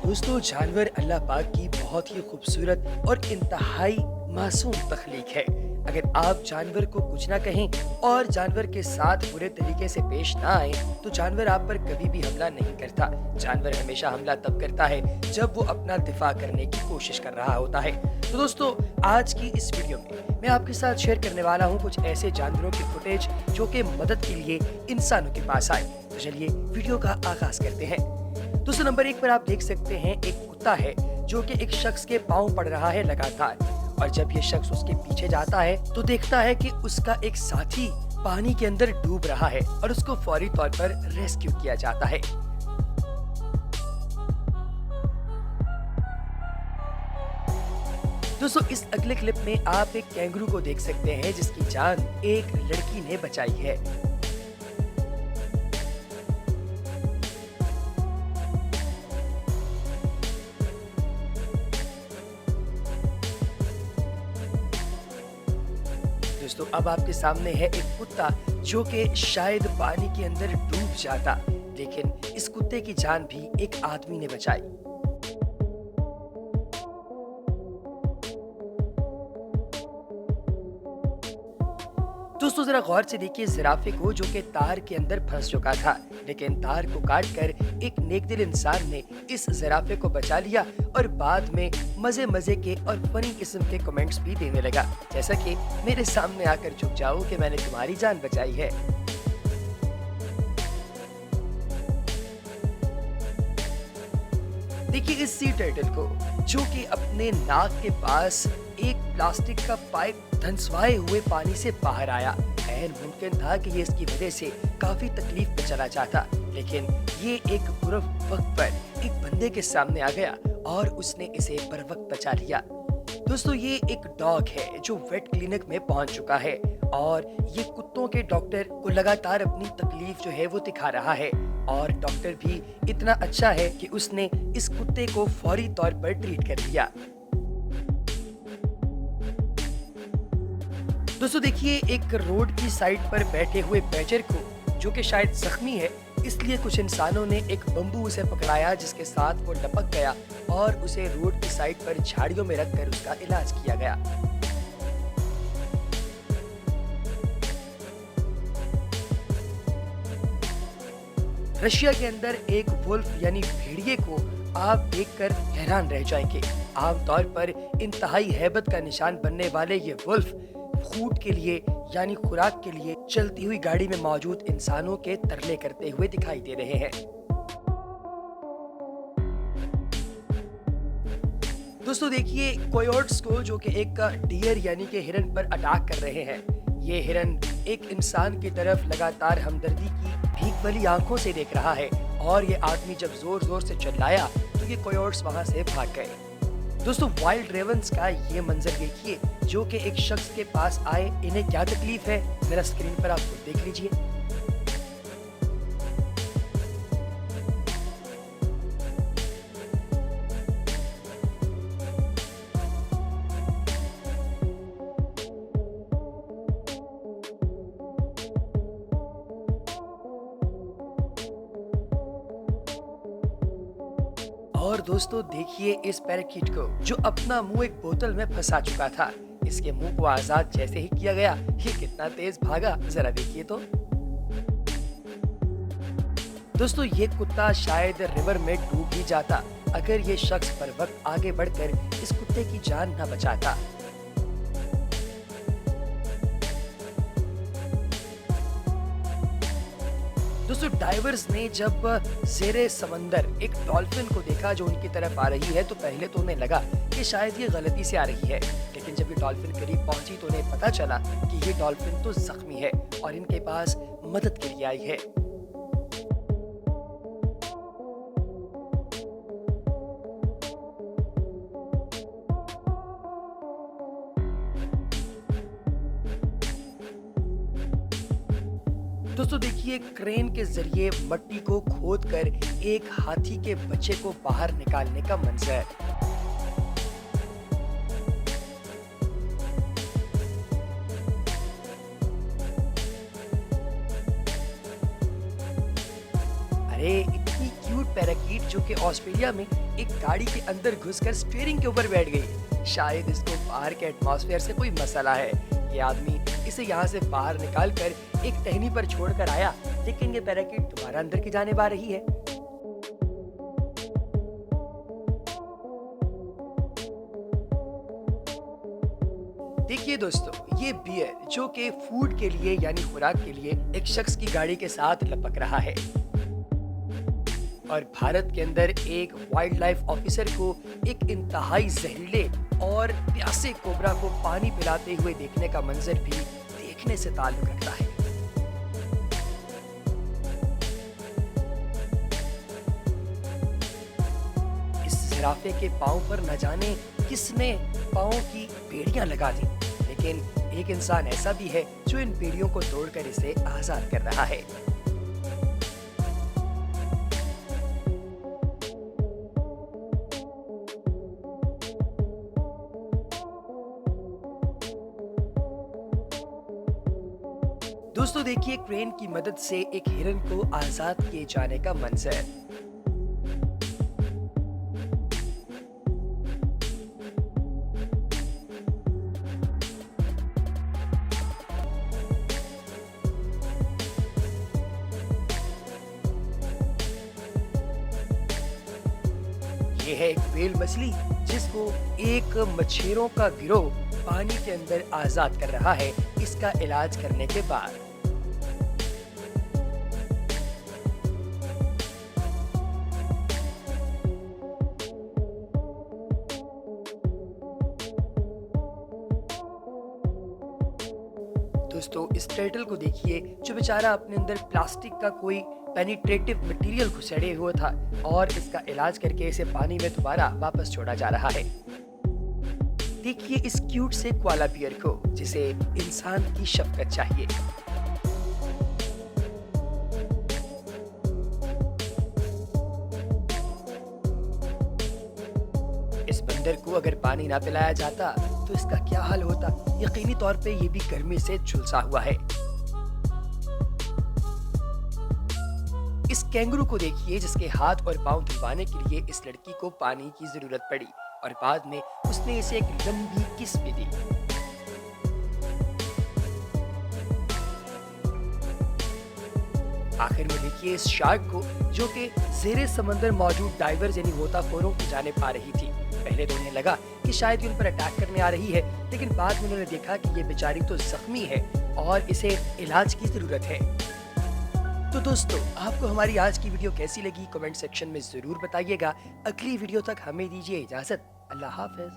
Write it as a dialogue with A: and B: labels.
A: दोस्तों जानवर अल्लाह पाक की बहुत ही खूबसूरत और इंतहाई मासूम तख्लीक है। अगर आप जानवर को कुछ ना कहें और जानवर के साथ बुरे तरीके से पेश ना आए तो जानवर आप पर कभी भी हमला नहीं करता। जानवर हमेशा हमला तब करता है जब वो अपना दिफा करने की कोशिश कर रहा होता है। तो दोस्तों आज की इस वीडियो में मैं आपके साथ शेयर करने वाला हूँ कुछ ऐसे जानवरों की फुटेज जो कि मदद के लिए इंसानों के पास आए। तो चलिए वीडियो का आगाज करते हैं। दोस्तों नंबर 1 पर आप देख सकते हैं एक कुत्ता है जो कि एक शख्स के पांव पड़ रहा है लगातार, और जब ये शख्स उसके पीछे जाता है तो देखता है कि उसका एक साथी पानी के अंदर डूब रहा है और उसको फौरी तौर पर रेस्क्यू किया जाता है। दोस्तों इस अगले क्लिप में आप एक कैंगरू को देख सकते हैं जिसकी जान एक लड़की ने बचाई है। दोस्तों अब आपके सामने है एक कुत्ता जो कि शायद पानी के अंदर डूब जाता, लेकिन इस कुत्ते की जान भी एक आदमी ने बचाई। दोस्तों जरा गौर से देखिए जिराफे को जो कि तार के अंदर फंस चुका था, लेकिन तार को काटकर एक नेकदिल इंसान ने इस जिराफे को बचा लिया और बाद में मजे मजे के और फनी किस्म के कमेंट्स भी देने लगा, जैसा कि मेरे सामने आकर झुक जाओ कि मैंने तुम्हारी जान बचाई है। देखिए इस सी टर्टल को जो कि अपने नाक के पास एक प्लास्टिक का पाइप धंसवाए हुए पानी से बाहर आया। ऐन मुमकिन था कि ये इसकी वजह से काफी तकलीफ में चला जाता, लेकिन ये एक बुरे वक्त पर एक बंदे के सामने आ गया और उसने इसे बर वक्त बचा लिया। दोस्तों ये एक डॉग है जो वेट क्लिनिक में पहुंच चुका है और ये कुत्तों के डॉक्टर को लगातार अपनी तकलीफ जो है वो दिखा रहा है, और डॉक्टर भी इतना अच्छा है कि उसने इस कुत्ते को फौरी तौर पर ट्रीट कर दिया। दोस्तों देखिए एक रोड की साइड पर बैठे हुए बैजर को जो कि शायद जख्मी है, इसलिए कुछ इंसानों ने एक बम्बू उसे पकड़ाया जिसके साथ वो लपक गया और उसे रोड की साइड पर झाड़ियों में रखकर उसका इलाज किया गया। रशिया के अंदर एक वुल्फ यानी भेड़िए को आप देखकर हैरान रह जाएंगे। आमतौर पर इंतहाई हैबत का निशान बनने वाले ये वुल्फ फूड के लिए यानी खुराक के लिए चलती हुई गाड़ी में मौजूद इंसानों के तरले करते हुए दिखाई दे रहे हैं। दोस्तों देखिए कोयोट्स को जो कि एक डियर यानी कि हिरन पर अटैक कर रहे हैं। ये हिरन एक इंसान की तरफ लगातार हमदर्दी की भीख वाली आंखों से देख रहा है, और ये आदमी जब जोर जोर से चिल्लाया तो ये कोयोट्स वहां से भाग गए। दोस्तों वाइल्ड रेवंस का ये मंजर देखिए जो कि एक शख्स के पास आए, इन्हें क्या तकलीफ है मेरा स्क्रीन पर आप खुद देख लीजिए। और दोस्तों देखिए इस पैराकीट को जो अपना मुंह एक बोतल में फंसा चुका था। इसके मुंह को आजाद जैसे ही किया गया ये कितना तेज भागा, जरा देखिए तो। दोस्तों ये कुत्ता शायद रिवर में डूब ही जाता अगर ये शख्स पर वक्त आगे बढ़कर इस कुत्ते की जान न बचाता। दोस्तों डाइवर्स ने जब ज़ेरे समंदर एक डॉल्फिन को देखा जो उनकी तरफ आ रही है तो पहले तो उन्हें लगा कि शायद ये गलती से आ रही है, लेकिन जब ये डॉल्फिन करीब पहुंची तो उन्हें पता चला कि ये डॉल्फिन तो जख्मी है और इनके पास मदद के लिए आई है। दोस्तों देखिए क्रेन के जरिए मट्टी को खोदकर एक हाथी के बच्चे को बाहर निकालने का मंजर। अरे इतनी क्यूट पैराकीट जो कि ऑस्ट्रेलिया में एक गाड़ी के अंदर घुसकर स्टीयरिंग के ऊपर बैठ गई। शायद इसको बाहर के एटमॉस्फेयर से कोई मसला है। ये आदमी इसे यहाँ से बाहर निकाल कर एक टहनी पर छोड़कर आया, लेकिन ये पैराकीट दोबारा अंदर की जानिब आ रही है। देखिए दोस्तों, ये बियर जो कि फूड के लिए यानी खुराक के लिए एक शख्स की गाड़ी के साथ लपक रहा है और भारत के अंदर एक वाइल्ड लाइफ ऑफिसर को एक इंतहाई जहरीले और प्यासे कोबरा को पानी पिलाते हुए देखने का मंजर भी देखने से ताल्लुक रखता है। इस जिराफे के पांव पर न जाने किसने पांव की बेड़ियां लगा दी, लेकिन एक इंसान ऐसा भी है जो इन बेड़ियों को तोड़कर इसे आजाद कर रहा है। दोस्तों देखिए, क्रेन की मदद से एक हिरन को आजाद किए जाने का मंजर। ये है एक व्हेल मछली जिसको एक मछेरों का गिरोह पानी के अंदर आजाद कर रहा है इसका इलाज करने के बाद। दोस्तों इस टर्टल को देखिए जो बेचारा अपने अंदर प्लास्टिक का कोई पेनिट्रेटिव मटेरियल घुसेड़े हुआ था और इसका इलाज करके इसे पानी में दोबारा वापस छोड़ा जा रहा है। देखिए इस क्यूट से कोआला बियर को जिसे इंसान की शफकत चाहिए। इस बंदर को अगर पानी ना पिलाया जाता तो इसका क्या हाल होता। यकीनी तौर पे ये भी गर्मी से झुलसा हुआ है। इस कैंगरू को देखिए जिसके हाथ और पांव धुलवाने के लिए इस लड़की को पानी की जरूरत पड़ी और बाद में उसने इसे एक लंबी किस भी दी। आखिर में देखिए इस शार्क को जो कि ज़ेरे समंदर मौजूद डाइवर्स यानी गोताखोरों की जानिब आ रही थी। पहले तो उन्हें लगा कि शायद ये उन पर अटैक करने आ रही है, लेकिन बाद में उन्होंने देखा कि ये बेचारी तो जख्मी है और इसे इलाज की जरूरत है। तो दोस्तों आपको हमारी आज की वीडियो कैसी लगी कमेंट सेक्शन में जरूर बताइएगा। अगली वीडियो तक हमें दीजिए इजाजत। अल्लाह हाफिज।